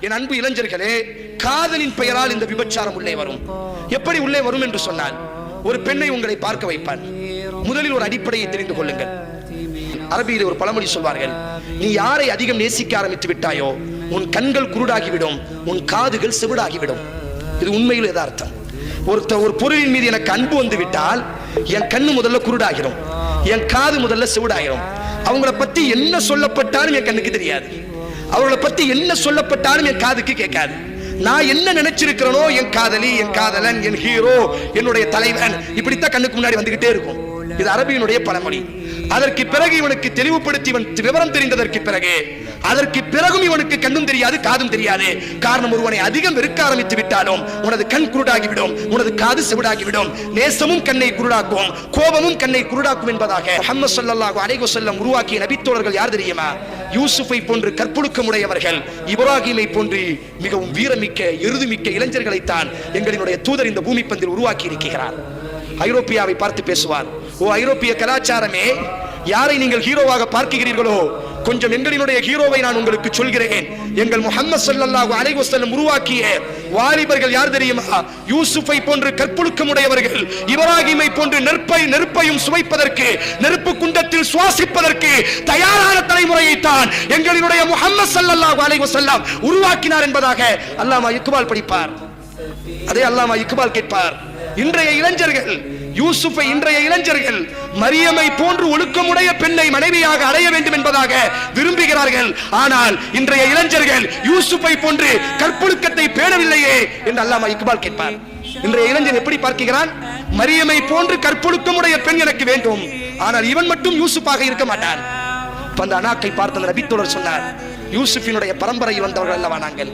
என் அன்பு இளைஞர்களே, காதலின் பெயரால் இந்த விபச்சாரம் உள்ளே வரும். எப்படி உள்ளே வரும் என்று சொன்னால், ஒரு பெண்ணை உங்களை பார்க்க வைப்பான். முதலில் ஒரு அடிப்படையை தெரிந்து கொள்ளுங்கள். அரபியில் ஒரு பழமொழி சொல்வார்கள், நீ யாரை அதிகம் நேசிக்க ஆரம்பித்து விட்டாயோ உன் கண்கள் குருடாகிவிடும், உன் காதுகள் செவிடாகிவிடும். இது உண்மையில் யதார்த்தம். ஒரு பொருளின் மீது எனக்கு அன்பு வந்து விட்டால் என் கண்ணு முதல்ல குருடாகிடும், என் காது முதல்ல செவிடாகிடும். அவங்கள பத்தி என்ன சொல்லப்பட்டாலும் என் கண்ணுக்கு தெரியாது, அவங்கள பத்தி என்ன சொல்லப்பட்டாலும் என் காதுக்கு கேட்காது. நான் என்ன நினைச்சிருக்கிறனோ என் காதலி, என் காதலன், என் ஹீரோ, என்னுடைய தலைவன், இப்படித்தான் கண்ணுக்கு முன்னாடி வந்துகிட்டே இருக்கும். இது அரபியினுடைய பழமொழி. அதற்கு பிறகு இவனுக்கு தெளிவுபடுத்தி இவன் விவரம் தெரிந்ததற்கு பிறகு அதற்கு பிறகும் இவனுக்கு கண்ணும் தெரியாது, காதும் தெரியாது. காரணம், ஒருவனை அதிகம் வெறுக்க ஆரம்பித்து விட்டாலும் உனது கண் குருடாகிவிடும், உனது காது செவிடாகிவிடும். நேசமும் கண்ணை குருடாக்கும், கோபமும் கண்ணை குருடாக்கும் என்பதாக முஹம்மது ஸல்லல்லாஹு அலைஹி வஸல்லம் உருவாக்கிய நபித்தோழர்கள் யார் தெரியுமா? யூசுஃபை போன்று கற்பொழுக்கமுடையவர்கள், இப்ராஹீமை போன்று மிகவும் வீரமிக்க எருதுமிக்க இளைஞர்களைத்தான் எங்களினுடைய தூதர் இந்த பூமி பந்தில் உருவாக்கி இருக்கிறார். ஐரோப்பியாவை பார்த்து பேசுவார், ஓ ஐரோப்பிய கலாச்சாரமே, யாரை நீங்கள் ஹீரோவாக பார்க்கிறீர்களோ கொஞ்சம் எங்களினுடைய ஹீரோவை நான் உங்களுக்கு சொல்கிறேன். எங்கள் முஹம்மது ஸல்லல்லாஹு அலைஹி வஸல்லம் உருவாக்கிய வாலிபர்கள் யார் தெரியுமா? யூசுஃபை போன்று கற்பொழுக்கமுடையவர்கள், இப்ராஹீமை போன்று நெருப்பையும் சுவைப்பதற்கு, நெருப்பு குண்டத்தில் சுவாசிப்பதற்கு தயாரான தலைமுறையை தான் எங்களினுடைய முஹம்மது ஸல்லல்லாஹு அலைஹி வஸல்லம் உருவாக்கினார் என்பதாக அல்லாமா இக்பால் படிப்பார். அதே அல்லாமா இக்பால் கேட்பார், இன்றைய இளைஞர்கள் யூசுஃபை, இன்றைய இளைஞர்கள் மரியமை போன்று ஒழுக்கமுடைய பெண்ணை மனைவியாக அடைய வேண்டும் என்பதாக விரும்புகிறார்கள். ஆனால் இன்றைய இளைஞர்கள் யூசுஃபை போன்று கற்பொழுக்கத்தை பேணவில்லையே என்று அல்லாமா இக்பால் கேட்பார். இன்றைய இளைஞன் எப்படி பார்க்கிறான்? மரியமை போன்று கற்பொழுக்கமுடைய பெண் எனக்கு வேண்டும், ஆனால் இவன் மட்டும் யூசுஃபாக இருக்க மாட்டான். அந்த அனாக்கை பார்த்த நபித்தோழர் சொன்னார், யூசுஃபினுடைய பரம்பரையில் வந்தவர்கள் அல்லவா நாங்கள்?